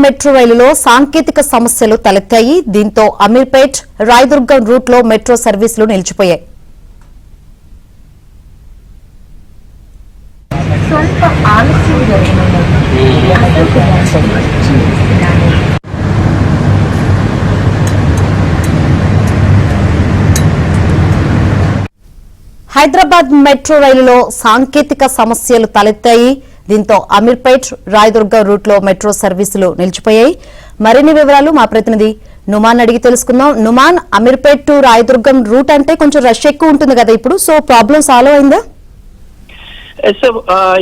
Metro రైలులో సాంకేతిక సమస్యలు తలెత్తాయి. దీంతో అమీర్పేట్ రాయదుర్గం రూట్ లో మెట్రో సర్వీసులు నిలిచిపోయాయి. హైదరాబాద్ మెట్రో రైలులో సాంకేతిక సమస్యలు తలెత్తాయి. దీంతో అమీర్పేట్ రాయదుర్గం రూట్ లో మెట్రో సర్వీసులు నిలిచిపోయాయి. మరిన్ని వివరాలు మా ప్రతినిధి నుమాన్ అడిగి తెలుసుకుందాం. నుమాన్, అమీర్పేట్ టు రాయదుర్గం రూట్ అంటే కొంచెం రష్ ఎక్కువ ఉంటుంది కదా ఇప్పుడు, సో ప్రాబ్లం సాల్వ్ అయిందా?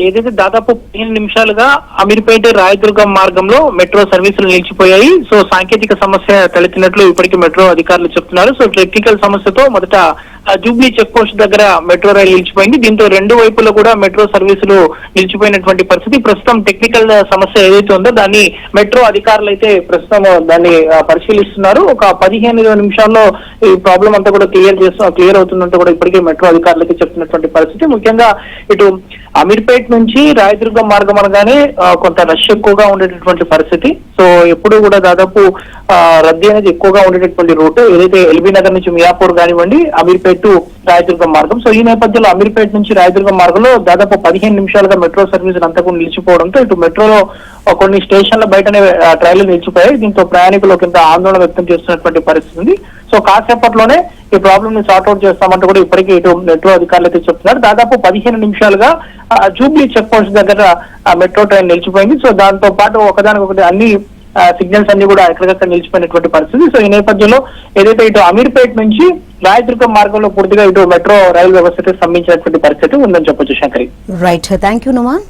ఏదైతే దాదాపు 15 నిమిషాలుగా అమీర్పేట రాయదుర్గం మార్గంలో మెట్రో సర్వీసులు నిలిచిపోయాయి. సో సాంకేతిక సమస్య తలెత్తినట్లు ఇప్పటికీ మెట్రో అధికారులు చెప్తున్నారు. సో టెక్నికల్ సమస్యతో మొదట జూబ్లీ చెక్ పోస్ట్ దగ్గర మెట్రో రైలు నిలిచిపోయింది. దీంతో రెండు వైపులో కూడా మెట్రో సర్వీసులు నిలిచిపోయినటువంటి పరిస్థితి. ప్రస్తుతం టెక్నికల్ సమస్య ఏదైతే ఉందో దాన్ని మెట్రో అధికారులు అయితే ప్రస్తుతం దాన్ని పరిశీలిస్తున్నారు. ఒక 15 నిమిషాల్లో ఈ ప్రాబ్లం అంతా కూడా క్లియర్ అవుతుందంటే కూడా ఇప్పటికే మెట్రో అధికారులకి చెప్తున్నటువంటి పరిస్థితి. ముఖ్యంగా ఇటు అమీర్పేట్ నుంచి రాయదుర్గం మార్గం అనగానే కొంత రష్ ఎక్కువగా ఉండేటటువంటి పరిస్థితి. సో ఎప్పుడు కూడా దాదాపు రద్దీ అనేది ఎక్కువగా ఉండేటటువంటి రూట్ ఏదైతే ఎల్బీ నగర్ నుంచి మియాపూర్ కానివ్వండి, అమీర్పేట్ టు రాయదుర్గం మార్గం. సో ఈ నేపథ్యంలో అమీర్పేట్ నుంచి రాయదుర్గం మార్గంలో దాదాపు 15 నిమిషాలుగా మెట్రో సర్వీసులు అంతా కూడా నిలిచిపోవడంతో ఇటు మెట్రోలో కొన్ని స్టేషన్ల బయటనే ట్రైన్లు నిలిచిపోయాయి. దీంతో ప్రయాణికులు కింద ఆందోళన వ్యక్తం చేస్తున్నటువంటి పరిస్థితి ఉంది. సో కాసేపట్లోనే ఈ ప్రాబ్లమ్ ని సార్ట్అవుట్ చేస్తామంటూ కూడా ఇప్పటికీ ఇటు మెట్రో అధికారులు అయితే చెప్తున్నారు. దాదాపు 15 నిమిషాలుగా జూబ్లీ చెక్ పోస్ట్ దగ్గర మెట్రో ట్రైన్ నిలిచిపోయింది. సో దాంతో పాటు ఒకదానికొకటి అన్ని సిగ్నల్స్ అన్ని కూడా ఎక్కడికక్కడ నిలిచిపోయినటువంటి పరిస్థితి. సో ఈ నేపథ్యంలో ఏదైతే ఇటు అమీర్పేట్ నుంచి రాయదుర్గం మార్గంలో పూర్తిగా ఇటు మెట్రో రైలు వ్యవస్థకి సంబంధించినటువంటి పరిస్థితి ఉందని చెప్పొచ్చు. Shankari. Right, thank you Numan.